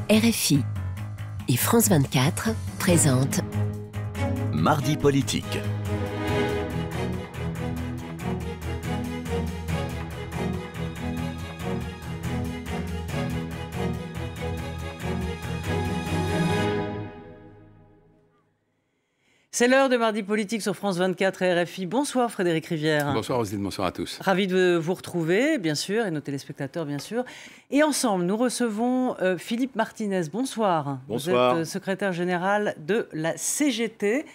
RFI et France 24 présentent Mardi politique. C'est l'heure de Mardi politique sur France 24 et RFI. Bonsoir Frédéric Rivière. Bonsoir Roselyne, bonsoir à tous. Ravi de vous retrouver, bien sûr, et nos téléspectateurs, bien sûr. Et ensemble, nous recevons Philippe Martinez. Bonsoir. Bonsoir. Vous êtes secrétaire général de la CGT.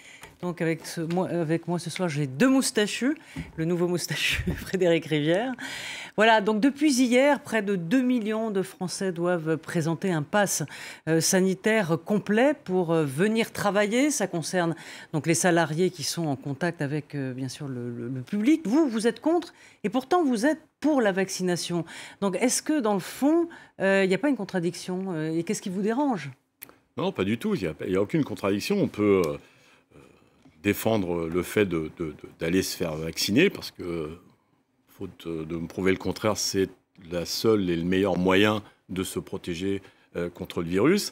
Donc avec moi ce soir, j'ai deux moustachus, le nouveau moustachu Frédéric Rivière. Voilà, donc depuis hier, près de 2 millions de Français doivent présenter un pass sanitaire complet pour venir travailler. Ça concerne donc les salariés qui sont en contact avec, bien sûr, le public. Vous êtes contre et pourtant vous êtes pour la vaccination. Donc est-ce que dans le fond, il n'y a pas une contradiction et qu'est-ce qui vous dérange? Non, pas du tout. Il n'y a aucune contradiction. On peut défendre le fait d'aller se faire vacciner parce que, faute de me prouver le contraire, c'est la seule et le meilleur moyen de se protéger contre le virus.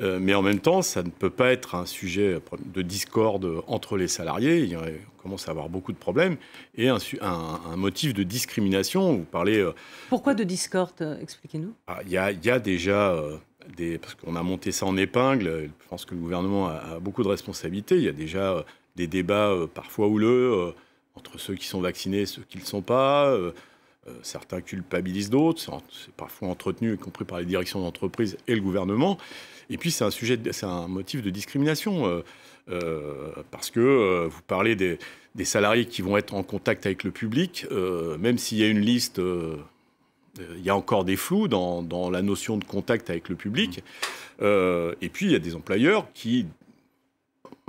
Mais en même temps, ça ne peut pas être un sujet de discorde entre les salariés. On commence à avoir beaucoup de problèmes et un motif de discrimination. Vous parlez... Pourquoi de discorde? Expliquez-nous. Il y a déjà... parce qu'on a monté ça en épingle, je pense que le gouvernement a beaucoup de responsabilités. Il y a déjà des débats parfois houleux entre ceux qui sont vaccinés et ceux qui ne le sont pas. Certains culpabilisent d'autres. C'est parfois entretenu, y compris par les directions d'entreprise et le gouvernement. Et puis, c'est un motif de discrimination. Parce que vous parlez des salariés qui vont être en contact avec le public, même s'il y a une liste... il y a encore des flous dans la notion de contact avec le public. Et puis, il y a des employeurs qui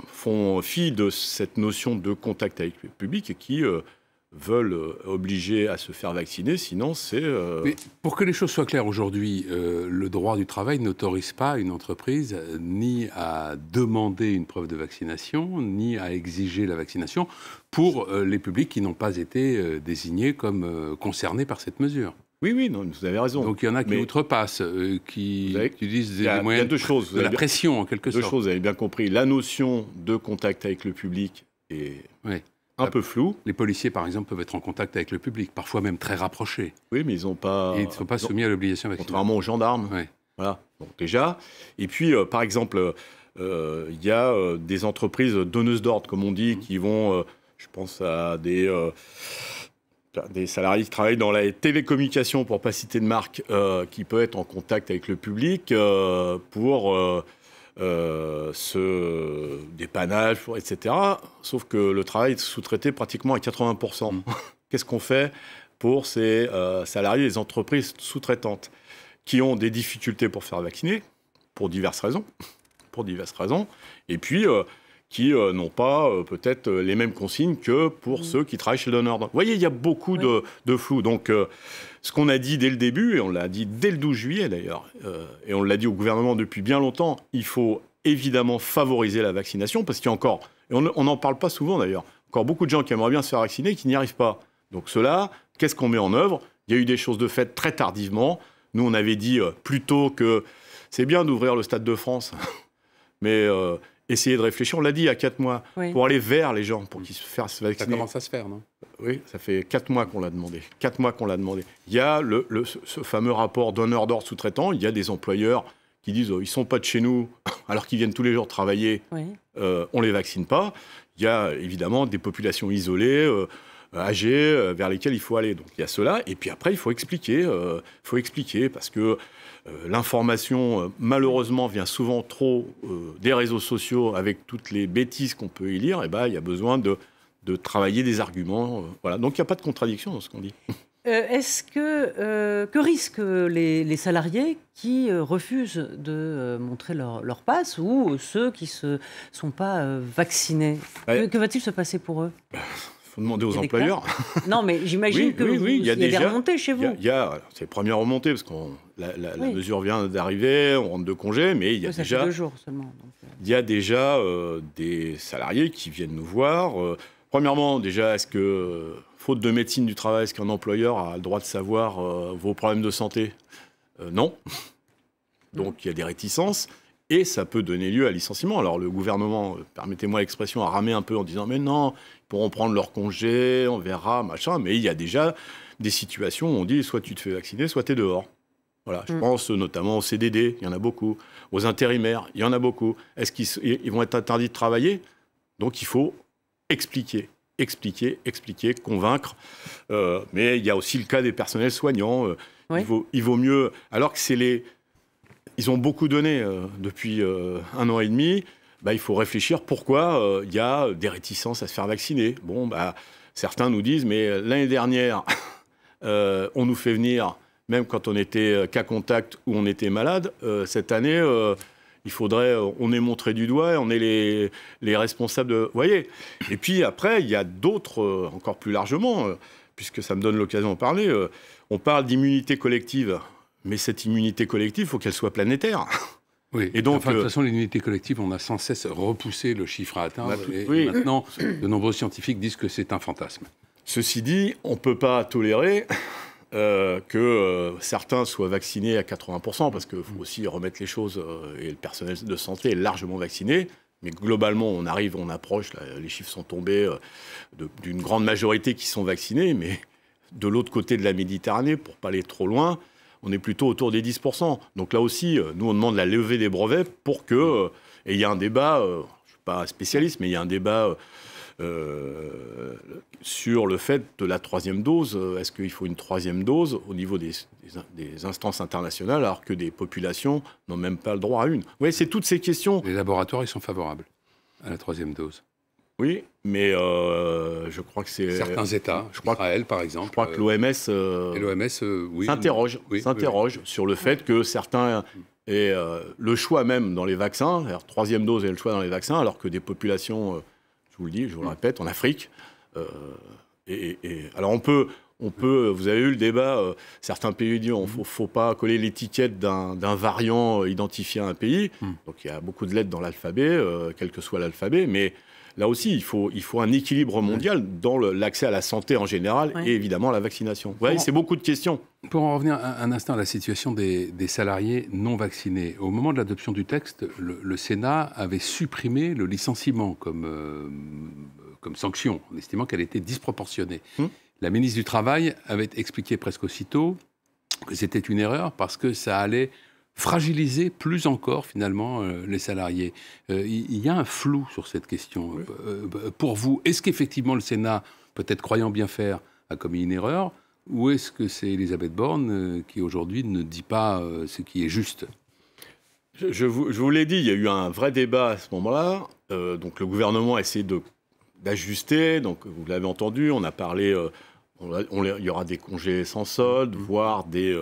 font fi de cette notion de contact avec le public et qui veulent obliger à se faire vacciner. Sinon, c'est... Mais pour que les choses soient claires aujourd'hui, le droit du travail n'autorise pas une entreprise ni à demander une preuve de vaccination, ni à exiger la vaccination pour les publics qui n'ont pas été désignés comme concernés par cette mesure. Oui, non, vous avez raison. Donc il y en a qui outrepassent, qui utilisent des moyens de la pression en quelque sorte. Deux choses, vous avez bien compris. La notion de contact avec le public est un peu floue. Les policiers, par exemple, peuvent être en contact avec le public, parfois même très rapprochés. Oui, mais ils n'ont pas... Et ils ne sont pas soumis à l'obligation vaccinale. Contrairement aux gendarmes. Oui. Voilà, donc déjà. Et puis, par exemple, il y a des entreprises donneuses d'ordre, comme on dit, qui vont... je pense à des salariés qui travaillent dans la télécommunication, pour ne pas citer de marque, qui peut être en contact avec le public pour ce dépannage, etc. Sauf que le travail est sous-traité pratiquement à 80%. Qu'est-ce qu'on fait pour ces salariés des entreprises sous-traitantes qui ont des difficultés pour faire vacciner, pour diverses raisons, et puis... qui n'ont pas peut-être les mêmes consignes que pour ceux qui travaillent chez le donneur d'ordre. Vous voyez, il y a beaucoup de flou. Donc, ce qu'on a dit dès le début, et on l'a dit dès le 12 juillet d'ailleurs, et on l'a dit au gouvernement depuis bien longtemps, il faut évidemment favoriser la vaccination, parce qu'il y a encore, et on n'en parle pas souvent d'ailleurs, encore beaucoup de gens qui aimeraient bien se faire vacciner et qui n'y arrivent pas. Donc cela, qu'est-ce qu'on met en œuvre? Il y a eu des choses de faites très tardivement. Nous, on avait dit plutôt que c'est bien d'ouvrir le Stade de France, mais... essayer de réfléchir, on l'a dit il y a 4 mois, pour aller vers les gens, pour qu'ils se fassent vacciner. Ça commence à se faire, non? Oui, ça fait 4 mois qu'on l'a demandé. 4 mois qu'on l'a demandé. Il y a ce fameux rapport donneur d'ordre sous-traitant. Il y a des employeurs qui disent ils ne sont pas de chez nous, alors qu'ils viennent tous les jours travailler. Oui. On ne les vaccine pas. Il y a évidemment des populations isolées, âgées, vers lesquelles il faut aller. Donc il y a cela. Et puis après, il faut expliquer. Parce que l'information, malheureusement, vient souvent trop des réseaux sociaux avec toutes les bêtises qu'on peut y lire. Et il y a besoin de travailler des arguments. Voilà. Donc, il n'y a pas de contradiction dans ce qu'on dit. Est-ce que risquent les salariés qui refusent de montrer leur passe ou ceux qui ne sont pas vaccinés? Que va-t-il se passer pour eux? Il faut demander aux employeurs. Non, mais j'imagine il y a des remontées chez vous. C'est les premières remontées, parce que la mesure vient d'arriver, on rentre de congé, mais il y a ça déjà... fait 2 jours seulement. Il y a déjà des salariés qui viennent nous voir. Premièrement, déjà, est-ce que, faute de médecine du travail, est-ce qu'un employeur a le droit de savoir vos problèmes de santé? Non. Donc il y a des réticences et ça peut donner lieu à licenciement. Alors le gouvernement, permettez-moi l'expression, a ramé un peu en disant « mais non, ils pourront prendre leur congé, on verra, machin ». Mais il y a déjà des situations où on dit soit tu te fais vacciner, soit tu es dehors. Voilà, je pense notamment aux CDD, il y en a beaucoup, aux intérimaires, il y en a beaucoup. Est-ce qu'ils vont être interdits de travailler? Donc il faut expliquer, convaincre. Mais il y a aussi le cas des personnels soignants. Oui. Il vaut mieux, alors que ils ont beaucoup donné depuis 1 an et demi, il faut réfléchir pourquoi il y a des réticences à se faire vacciner. Bon, certains nous disent, mais l'année dernière, on nous fait venir, même quand on était cas contact ou on était malade. Cette année, il faudrait, on est montré du doigt, on est les responsables de... Vous voyez. Et puis après, il y a d'autres, encore plus largement, puisque ça me donne l'occasion d'en parler, on parle d'immunité collective. Mais cette immunité collective, il faut qu'elle soit planétaire. Oui, et donc, de toute façon, l'immunité collective, on a sans cesse repoussé le chiffre à atteindre. Et maintenant, de nombreux scientifiques disent que c'est un fantasme. Ceci dit, on ne peut pas tolérer que certains soient vaccinés à 80%, parce qu'il faut aussi remettre les choses, et le personnel de santé est largement vacciné. Mais globalement, on approche, là, les chiffres sont tombés d'une grande majorité qui sont vaccinés, mais de l'autre côté de la Méditerranée, pour ne pas aller trop loin, on est plutôt autour des 10%. Donc là aussi, nous, on demande la levée des brevets pour que... et il y a un débat, je ne suis pas spécialiste, mais il y a un débat sur le fait de la 3e dose. Est-ce qu'il faut une 3e dose au niveau des instances internationales, alors que des populations n'ont même pas le droit à une? Oui, c'est toutes ces questions. Les laboratoires, ils sont favorables à la 3e dose. Oui, mais je crois que c'est... Certains États, Israël par exemple. Je crois que l'OMS oui, s'interroge sur le fait que certains aient le choix même dans les vaccins, la 3e dose et le choix dans les vaccins, alors que des populations, je vous le dis, je vous le répète, en Afrique. Alors on peut, vous avez eu le débat, certains pays disent qu'il ne faut pas coller l'étiquette d'un variant identifié à un pays. Donc il y a beaucoup de lettres dans l'alphabet, quel que soit l'alphabet, mais... Là aussi, il faut un équilibre mondial dans l'accès à la santé en général et évidemment à la vaccination. Vous voyez, c'est beaucoup de questions. Pour en revenir un instant à la situation des salariés non vaccinés, au moment de l'adoption du texte, le Sénat avait supprimé le licenciement comme sanction, en estimant qu'elle était disproportionnée. La ministre du Travail avait expliqué presque aussitôt que c'était une erreur parce que ça allait fragiliser plus encore, finalement, les salariés. Il y a un flou sur cette question. Pour vous, est-ce qu'effectivement le Sénat, peut-être croyant bien faire, a commis une erreur, ou est-ce que c'est Elisabeth Borne qui, aujourd'hui, ne dit pas ce qui est juste? Je vous l'ai dit, il y a eu un vrai débat à ce moment-là. Donc le gouvernement a essayé d'ajuster. Donc vous l'avez entendu, on a parlé... il y aura des congés sans solde, voire des...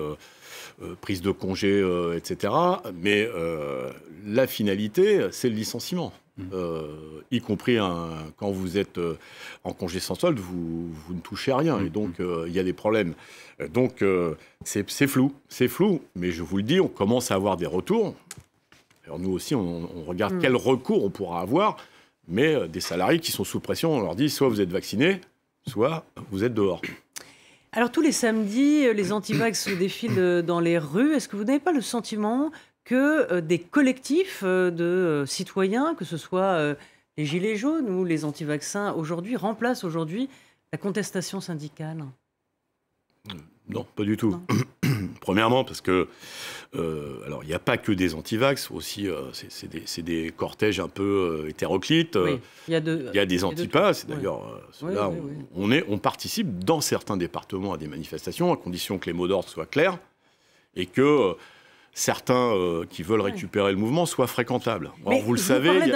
prise de congé, etc. Mais la finalité, c'est le licenciement. Y compris quand vous êtes en congé sans solde, vous ne touchez à rien. Et donc, il y a des problèmes. Donc, c'est flou. C'est flou. Mais je vous le dis, on commence à avoir des retours. Alors, nous aussi, on regarde quel recours on pourra avoir. Mais des salariés qui sont sous pression, on leur dit soit vous êtes vaccinés, soit vous êtes dehors. Alors, tous les samedis, les antivax défilent dans les rues. Est-ce que vous n'avez pas le sentiment que des collectifs de citoyens, que ce soit les Gilets jaunes ou les antivaccins, remplacent la contestation syndicale? Non, pas du tout. Premièrement, parce que alors il n'y a pas que des antivax, aussi c'est des cortèges un peu hétéroclites. Oui, il y a des antipas. D'ailleurs, on participe dans certains départements à des manifestations, à condition que les mots d'ordre soient clairs et que certains qui veulent récupérer le mouvement soient fréquentables. Alors, vous le savez.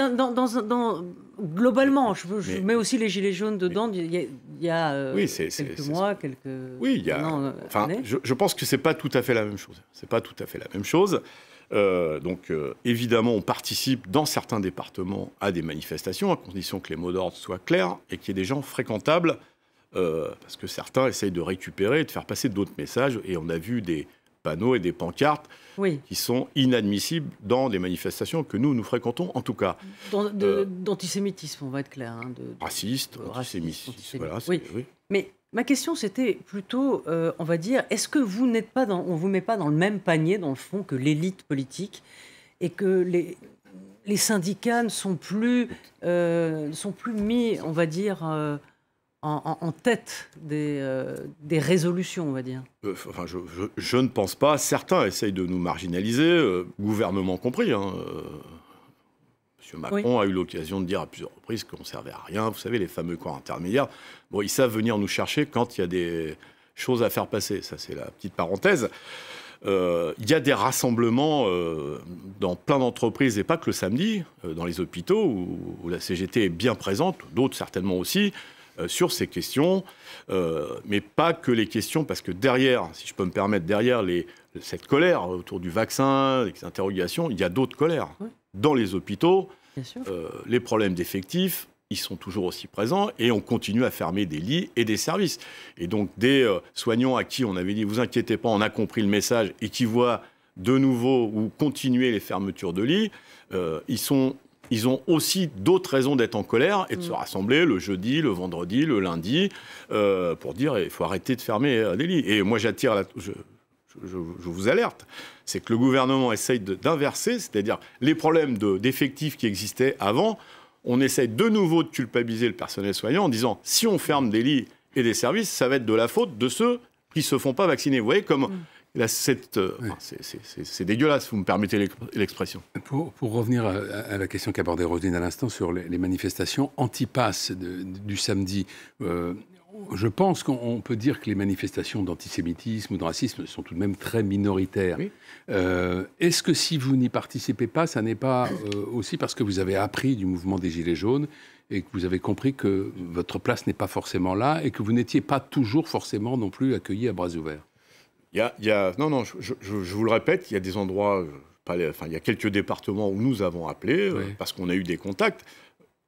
Globalement, je mets aussi les Gilets jaunes dedans. Il y a quelques mois, quelques. Oui, il y a. Je pense que c'est pas tout à fait la même chose. C'est pas tout à fait la même chose. Donc, évidemment, on participe dans certains départements à des manifestations, à condition que les mots d'ordre soient clairs et qu'il y ait des gens fréquentables, parce que certains essayent de récupérer et de faire passer d'autres messages. Et on a vu des panneaux et des pancartes qui sont inadmissibles dans des manifestations que nous fréquentons, en tout cas. D'antisémitisme, on va être clair. Raciste, antisémitisme. Voilà, oui. Mais Ma question, c'était plutôt, on va dire, est-ce que vous n'êtes pas on ne vous met pas dans le même panier, dans le fond, que l'élite politique, et que les syndicats ne sont plus mis, on va dire, en tête des résolutions, on va dire? Enfin, je ne pense pas. Certains essayent de nous marginaliser, gouvernement compris. Hein. M. Macron a eu l'occasion de dire à plusieurs reprises qu'on ne servait à rien. Vous savez, les fameux corps intermédiaires, bon, ils savent venir nous chercher quand il y a des choses à faire passer. Ça, c'est la petite parenthèse. Il y a des rassemblements dans plein d'entreprises, et pas que le samedi, dans les hôpitaux, où la CGT est bien présente, d'autres certainement aussi, sur ces questions, mais pas que les questions, parce que derrière, si je peux me permettre, derrière cette colère autour du vaccin, les interrogations, il y a d'autres colères. Oui. Dans les hôpitaux, les problèmes d'effectifs, ils sont toujours aussi présents, et on continue à fermer des lits et des services. Et donc des soignants à qui on avait dit « vous inquiétez pas, on a compris le message », et qui voient de nouveau ou continuer les fermetures de lits, ils ont aussi d'autres raisons d'être en colère et de se rassembler le jeudi, le vendredi, le lundi, pour dire il faut arrêter de fermer des lits. Et moi, je vous alerte, c'est que le gouvernement essaye d'inverser, c'est-à-dire les problèmes d'effectifs qui existaient avant, on essaye de nouveau de culpabiliser le personnel soignant en disant si on ferme des lits et des services, ça va être de la faute de ceux qui ne se font pas vacciner. Vous voyez comme... c'est dégueulasse, vous me permettez l'expression. Pour revenir à la question qu'abordait Roselyne à l'instant sur les manifestations anti-pass du samedi, je pense qu'on peut dire que les manifestations d'antisémitisme ou de racisme sont tout de même très minoritaires. Oui. Est-ce que si vous n'y participez pas, ça n'est pas aussi parce que vous avez appris du mouvement des Gilets jaunes et que vous avez compris que votre place n'est pas forcément là et que vous n'étiez pas toujours forcément non plus accueilli à bras ouverts? Non, je vous le répète, il y a des endroits, il y a quelques départements où nous avons appelé, parce qu'on a eu des contacts.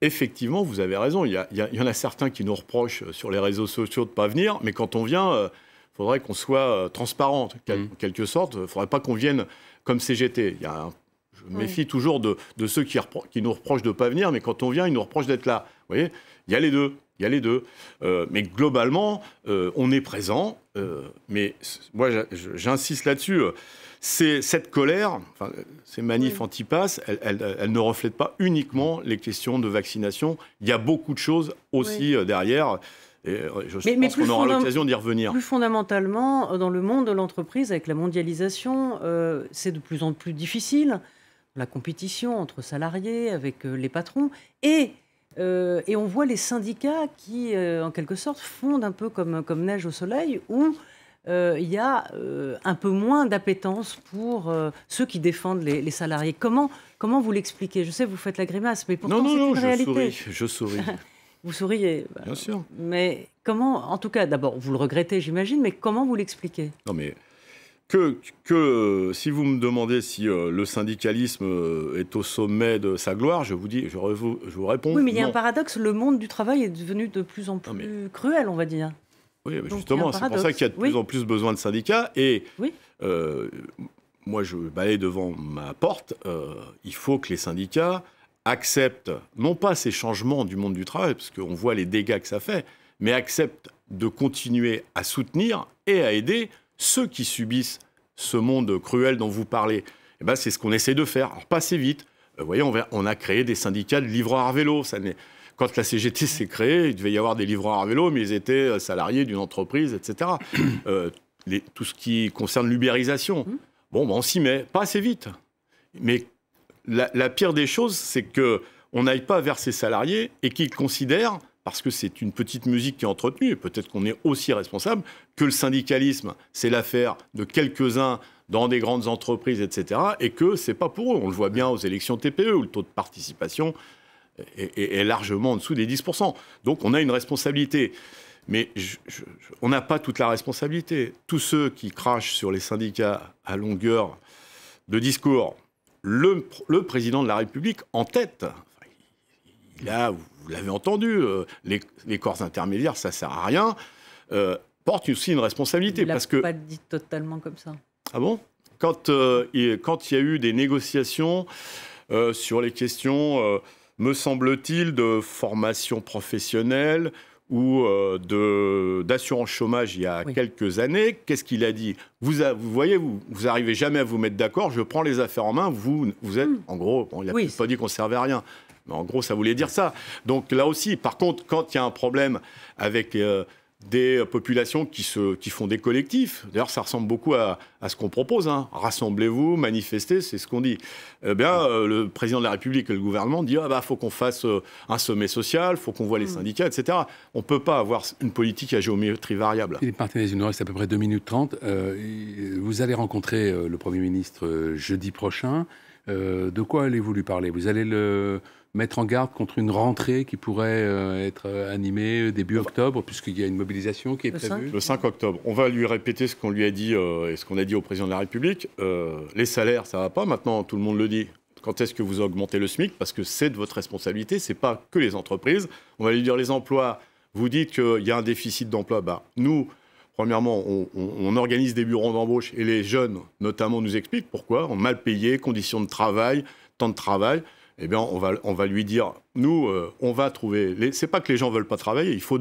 Effectivement, vous avez raison, il y en a certains qui nous reprochent sur les réseaux sociaux de ne pas venir, mais quand on vient, il faudrait qu'on soit transparent, en quelque sorte. Il ne faudrait pas qu'on vienne comme CGT. Je me méfie toujours de ceux qui nous reprochent de ne pas venir, mais quand on vient, ils nous reprochent d'être là. Vous voyez, il y a les deux. Mais globalement, on est présent. Mais moi, j'insiste là-dessus. Cette colère, ces manifs anti-pass, elles ne reflètent pas uniquement les questions de vaccination. Il y a beaucoup de choses aussi derrière. Et je pense qu'on aura l'occasion d'y revenir. Plus fondamentalement, dans le monde de l'entreprise, avec la mondialisation, c'est de plus en plus difficile. La compétition entre salariés, avec les patrons. Et on voit les syndicats qui, en quelque sorte, fondent un peu comme neige au soleil, où il y a un peu moins d'appétence pour ceux qui défendent les salariés. Comment vous l'expliquez? Je sais, vous faites la grimace, mais pourtant c'est une réalité. Je souris. Vous souriez. Bien sûr. Mais comment, en tout cas, d'abord, vous le regrettez, j'imagine, mais comment vous l'expliquez? Non, mais si vous me demandez si le syndicalisme est au sommet de sa gloire, je vous réponds. Oui, mais il y a un paradoxe. Le monde du travail est devenu de plus en plus cruel, on va dire. Oui, mais justement, c'est pour ça qu'il y a de plus en plus besoin de syndicats. Et moi, je balaye devant ma porte. Il faut que les syndicats acceptent, non pas ces changements du monde du travail, parce qu'on voit les dégâts que ça fait, mais acceptent de continuer à soutenir et à aider ceux qui subissent ce monde cruel dont vous parlez. Et c'est ce qu'on essaie de faire. Alors, pas assez vite. Vous voyez, on a créé des syndicats de livreurs à vélo. Quand la CGT s'est créée, il devait y avoir des livreurs à vélo, mais ils étaient salariés d'une entreprise, etc. Tout ce qui concerne l'ubérisation, on s'y met. Pas assez vite. Mais la pire des choses, c'est qu'on n'aille pas vers ces salariés et qu'ils considèrent, parce que c'est une petite musique qui est entretenue, et peut-être qu'on est aussi responsable, que le syndicalisme, c'est l'affaire de quelques-uns dans des grandes entreprises, etc., et que c'est pas pour eux. On le voit bien aux élections TPE, où le taux de participation est largement en dessous des 10%. Donc on a une responsabilité. Mais on n'a pas toute la responsabilité. Tous ceux qui crachent sur les syndicats à longueur de discours, le président de la République en tête, vous l'avez entendu, les corps intermédiaires, ça ne sert à rien, porte aussi une responsabilité. Il ne l'a pas dit totalement comme ça. Ah bon? Quand il y a eu des négociations sur les questions, me semble-t-il, de formation professionnelle, ou d'assurance chômage il y a quelques années. Qu'est-ce qu'il a dit ? Vous voyez, vous n'arrivez jamais à vous mettre d'accord, je prends les affaires en main, vous êtes, en gros, il n'a pas dit qu'on ne servait à rien, mais en gros, ça voulait dire ça. Donc là aussi, par contre, quand il y a un problème avec des populations qui font des collectifs. D'ailleurs, ça ressemble beaucoup à ce qu'on propose. Hein. Rassemblez-vous, manifestez, c'est ce qu'on dit. Le président de la République et le gouvernement disent faut qu'on fasse un sommet social, faut qu'on voit les syndicats, etc. On ne peut pas avoir une politique à géométrie variable. Philippe Martinez, il nous reste à peu près 2 minutes 30. Vous allez rencontrer le Premier ministre jeudi prochain. De quoi allez-vous lui parler ? Vous allez le mettre en garde contre une rentrée qui pourrait être animée début octobre, puisqu'il y a une mobilisation qui est prévue. Le 5 octobre. On va lui répéter ce qu'on lui a dit et ce qu'on a dit au président de la République. Les salaires, ça ne va pas. Maintenant, tout le monde le dit. Quand est-ce que vous augmentez le SMIC ? Parce que c'est de votre responsabilité. Ce n'est pas que les entreprises. On va lui dire les emplois. Vous dites qu'il y a un déficit d'emploi. Nous, premièrement, on organise des bureaux d'embauche et les jeunes, notamment, nous expliquent pourquoi. On mal payé, conditions de travail, temps de travail. Eh bien, on va lui dire, nous, on va trouver... C'est pas que les gens veulent pas travailler, il faut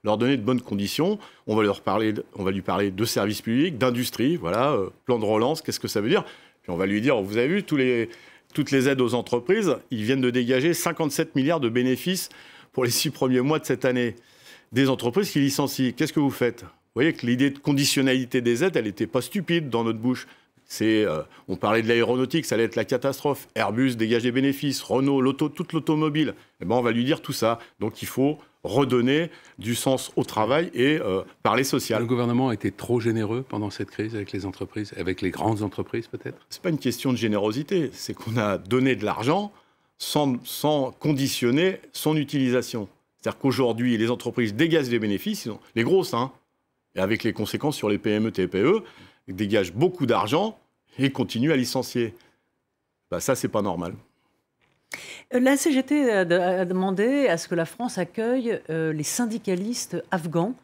leur donner de bonnes conditions. On va lui parler de services publics, d'industrie, voilà, plan de relance, qu'est-ce que ça veut dire ? Puis on va lui dire, vous avez vu, toutes les aides aux entreprises, ils viennent de dégager 57 milliards de bénéfices pour les 6 premiers mois de cette année. Des entreprises qui licencient, qu'est-ce que vous faites ? Vous voyez que l'idée de conditionnalité des aides, elle n'était pas stupide dans notre bouche. On parlait de l'aéronautique, ça allait être la catastrophe. Airbus dégage des bénéfices, Renault, toute l'automobile. On va lui dire tout ça. Donc il faut redonner du sens au travail et parler social. Le gouvernement a été trop généreux pendant cette crise avec les entreprises, avec les grandes entreprises peut-être ? C'est pas une question de générosité, c'est qu'on a donné de l'argent sans conditionner son utilisation. C'est-à-dire qu'aujourd'hui, les entreprises dégagent des bénéfices, les grosses, et avec les conséquences sur les PME, TPE, dégagent beaucoup d'argent et continuent à licencier. Ça, c'est pas normal. La CGT a demandé à ce que la France accueille les syndicalistes afghans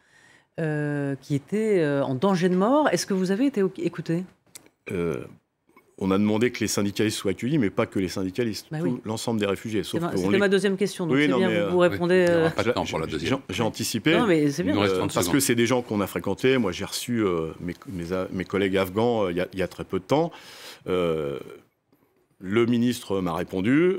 qui étaient en danger de mort. Est-ce que vous avez été écouté ? On a demandé que les syndicalistes soient accueillis, mais pas que les syndicalistes, l'ensemble des réfugiés. C'était ma deuxième question, donc c'est bien, vous répondez... Il n'y aura pas de temps pour la deuxième. J'ai anticipé, non, mais c'est bien. Parce que c'est des gens qu'on a fréquentés. Moi, j'ai reçu mes collègues afghans il y a très peu de temps. Le ministre m'a répondu,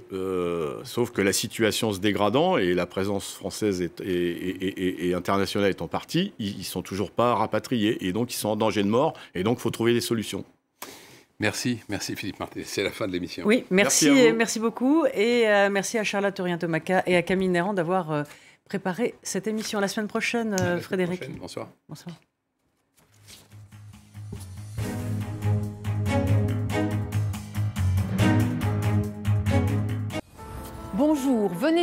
sauf que la situation se dégradant et la présence française et internationale étant partie, ils ne sont toujours pas rapatriés et donc ils sont en danger de mort et donc il faut trouver des solutions. Merci Philippe Martinez. C'est la fin de l'émission. Oui, merci beaucoup. Et merci à Charlotte Turien-Tomaca et à Camille Néran d'avoir préparé cette émission. À la semaine prochaine, Frédéric. Bonsoir. Bonsoir. Bonjour, venez